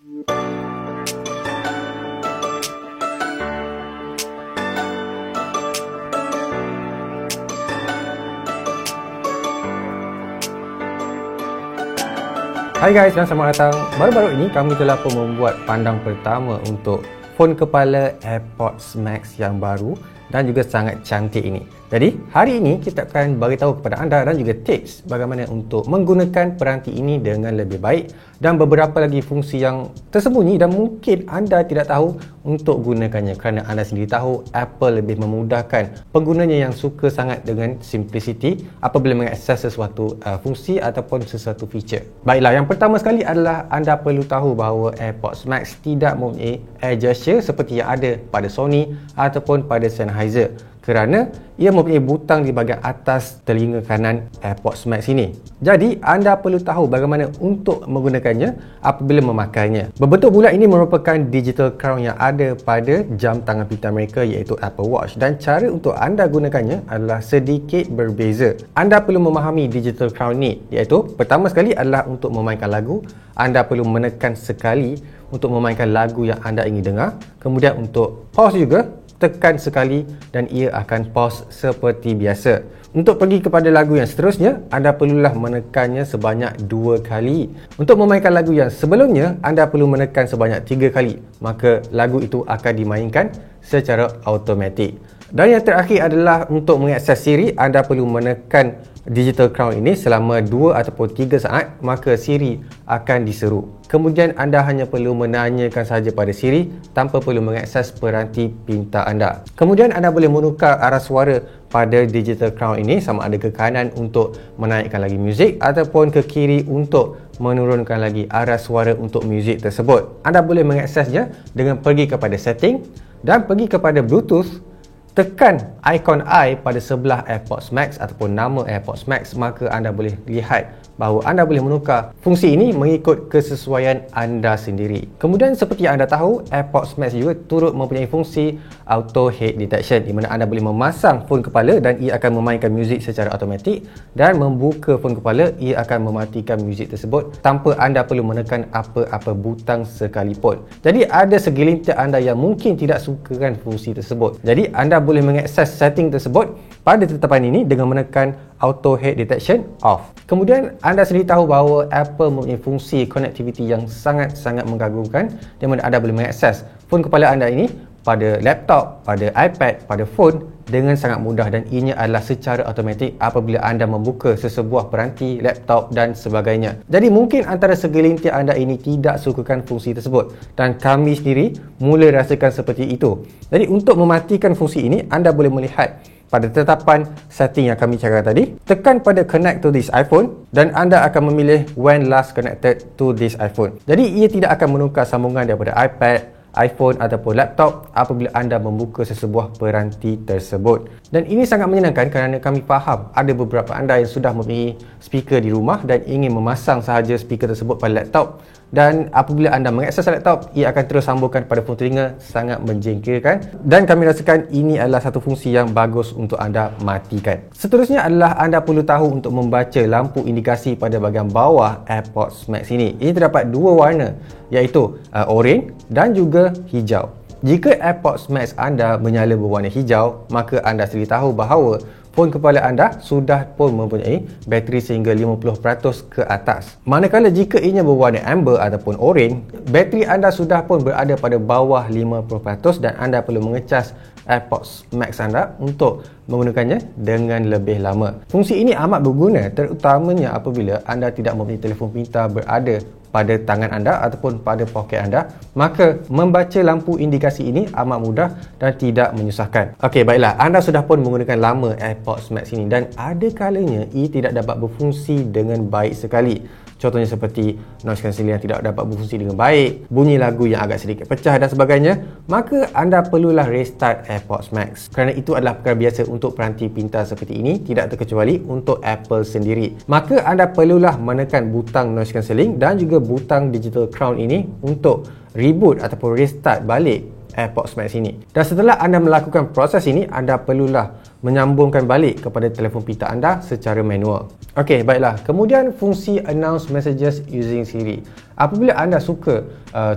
Hai guys dan selamat datang. Baru-baru ini kami telah pun membuat pandang pertama untuk phone kepala AirPods Max yang baru dan juga sangat cantik ini. Jadi hari ini kita akan beritahu kepada anda dan juga tips bagaimana untuk menggunakan peranti ini dengan lebih baik dan beberapa lagi fungsi yang tersembunyi dan mungkin anda tidak tahu untuk gunakannya, kerana anda sendiri tahu Apple lebih memudahkan penggunanya yang suka sangat dengan simplicity apabila mengakses sesuatu fungsi ataupun sesuatu feature. Baiklah, yang pertama sekali adalah anda perlu tahu bahawa AirPods Max tidak mempunyai air gesture seperti yang ada pada Sony ataupun pada Sennheiser, kerana ia mempunyai butang di bahagian atas telinga kanan AirPods Max ini. Jadi anda perlu tahu bagaimana untuk menggunakannya apabila memakainya. Berbentuk bulat ini merupakan digital crown yang ada pada jam tangan pintar mereka, iaitu Apple Watch, dan cara untuk anda gunakannya adalah sedikit berbeza. Anda perlu memahami digital crown ini, iaitu pertama sekali adalah untuk memainkan lagu. Anda perlu menekan sekali untuk memainkan lagu yang anda ingin dengar. Kemudian untuk pause juga, tekan sekali dan ia akan pause seperti biasa. Untuk pergi kepada lagu yang seterusnya, anda perlulah menekannya sebanyak 2 kali. Untuk memainkan lagu yang sebelumnya, anda perlu menekan sebanyak 3 kali. Maka lagu itu akan dimainkan secara automatik. Dan yang terakhir adalah untuk mengakses Siri, anda perlu menekan digital crown ini selama 2 ataupun 3 saat, maka Siri akan diseru. Kemudian anda hanya perlu menanyakan sahaja pada Siri tanpa perlu mengakses peranti pintar anda. Kemudian anda boleh menukar arah suara pada digital crown ini, sama ada ke kanan untuk menaikkan lagi muzik ataupun ke kiri untuk menurunkan lagi arah suara untuk muzik tersebut. Anda boleh mengaksesnya dengan pergi kepada setting dan pergi kepada Bluetooth. Tekan ikon I pada sebelah AirPods Max ataupun nama AirPods Max, maka anda boleh lihat bahawa anda boleh menukar fungsi ini mengikut kesesuaian anda sendiri. Kemudian seperti yang anda tahu, AirPods Max juga turut mempunyai fungsi auto head detection, di mana anda boleh memasang phone kepala dan ia akan memainkan muzik secara automatik, dan membuka phone kepala ia akan mematikan muzik tersebut tanpa anda perlu menekan apa-apa butang sekalipun. Jadi ada segelintir anda yang mungkin tidak sukakan fungsi tersebut. Jadi anda boleh mengakses setting tersebut pada tetapan ini dengan menekan auto head detection off. Kemudian anda sendiri tahu bahawa Apple mempunyai fungsi connectivity yang sangat-sangat mengagumkan, di mana anda boleh mengakses phone kepala anda ini pada laptop, pada iPad, pada phone dengan sangat mudah, dan ianya adalah secara automatik apabila anda membuka sesebuah peranti, laptop dan sebagainya. Jadi mungkin antara segelintir anda ini tidak sukakan fungsi tersebut, dan kami sendiri mula rasakan seperti itu. Jadi untuk mematikan fungsi ini, anda boleh melihat pada tetapan setting yang kami cakap tadi, tekan pada connect to this iPhone dan anda akan memilih when last connected to this iPhone. Jadi ia tidak akan menukar sambungan daripada iPad, iPhone ataupun laptop apabila anda membuka sesebuah peranti tersebut. Dan ini sangat menyenangkan kerana kami faham ada beberapa anda yang sudah mempunyai speaker di rumah dan ingin memasang sahaja speaker tersebut pada laptop, dan apabila anda mengakses laptop, ia akan terus sambungkan pada phone telinga, sangat menjengkelkan, dan kami rasakan ini adalah satu fungsi yang bagus untuk anda matikan. Seterusnya adalah anda perlu tahu untuk membaca lampu indikasi pada bahagian bawah AirPods Max ini. Ini terdapat 2 warna, iaitu oren dan juga hijau. Jika AirPods Max anda menyala berwarna hijau, maka anda sendiri tahu bahawa phone kepala anda sudah pun mempunyai bateri sehingga 50% ke atas. Manakala jika ianya berwarna amber ataupun oren, bateri anda sudah pun berada pada bawah 50% dan anda perlu mengecas AirPods Max anda untuk menggunakannya dengan lebih lama. Fungsi ini amat berguna, terutamanya apabila anda tidak mempunyai telefon pintar berada pada tangan anda ataupun pada poket anda, maka membaca lampu indikasi ini amat mudah dan tidak menyusahkan. Okey, baiklah, anda sudah pun menggunakan lama AirPods Max ini dan ada kalanya ia tidak dapat berfungsi dengan baik sekali. Contohnya seperti noise cancelling yang tidak dapat berfungsi dengan baik, bunyi lagu yang agak sedikit pecah dan sebagainya, maka anda perlulah restart AirPods Max. Kerana itu adalah perkara biasa untuk peranti pintar seperti ini, tidak terkecuali untuk Apple sendiri. Maka anda perlulah menekan butang noise cancelling dan juga butang digital crown ini untuk reboot ataupun restart balik AirPods Max ini. Dan setelah anda melakukan proses ini, anda perlulah menyambungkan balik kepada telefon pintar anda secara manual. Okey, baiklah. Kemudian fungsi announce messages using Siri. Apabila anda suka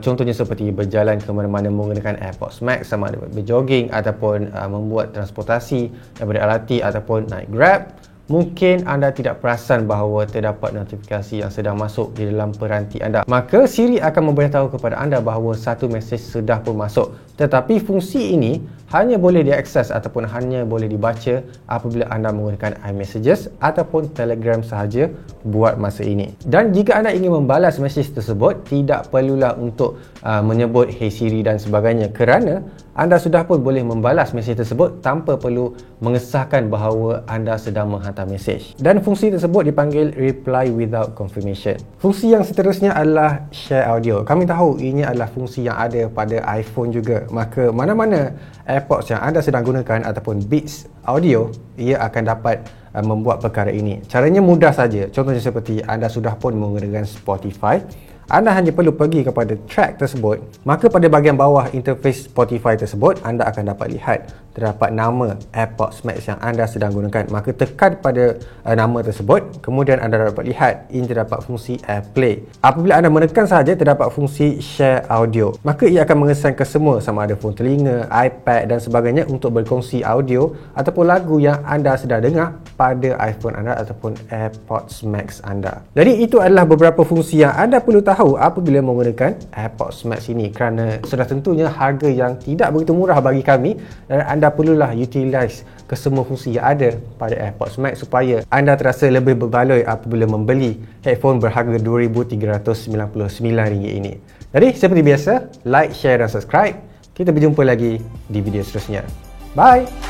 contohnya seperti berjalan ke mana-mana menggunakan AirPods Max, sama ada berjogging ataupun membuat transportasi daripada LRT ataupun naik Grab, mungkin anda tidak perasan bahawa terdapat notifikasi yang sedang masuk di dalam peranti anda. Maka Siri akan memberitahu kepada anda bahawa satu mesej sudah pun masuk. Tetapi fungsi ini hanya boleh diakses ataupun hanya boleh dibaca apabila anda menggunakan iMessages ataupun Telegram sahaja buat masa ini. Dan jika anda ingin membalas mesej tersebut, tidak perlulah untuk menyebut Hey Siri dan sebagainya, kerana anda sudah pun boleh membalas mesej tersebut tanpa perlu mengesahkan bahawa anda sedang menghantar mesej. Dan fungsi tersebut dipanggil Reply Without Confirmation. Fungsi yang seterusnya adalah Share Audio. Kami tahu ini adalah fungsi yang ada pada iPhone juga. Maka mana-mana AirPods yang anda sedang gunakan ataupun Beats Audio, ia akan dapat membuat perkara ini. Caranya mudah saja. Contohnya seperti anda sudah pun menggunakan Spotify, anda hanya perlu pergi kepada track tersebut, maka pada bahagian bawah interface Spotify tersebut, anda akan dapat lihat terdapat nama AirPods Max yang anda sedang gunakan. Maka tekan pada nama tersebut, kemudian anda dapat lihat ini terdapat fungsi AirPlay. Apabila anda menekan sahaja, terdapat fungsi Share Audio. Maka ia akan mengesan ke semua, sama ada phone telinga, iPad dan sebagainya, untuk berkongsi audio ataupun lagu yang anda sedang dengar pada iPhone anda ataupun AirPods Max anda. Jadi itu adalah beberapa fungsi yang anda perlu tahu apabila menggunakan AirPods Max ini, kerana sudah tentunya harga yang tidak begitu murah bagi kami, dan anda perlulah utilize ke semua fungsi yang ada pada AirPods Max supaya anda terasa lebih berbaloi apabila membeli headphone berharga RM2,399 ini. Jadi seperti biasa, like, share dan subscribe. Kita berjumpa lagi di video seterusnya. Bye!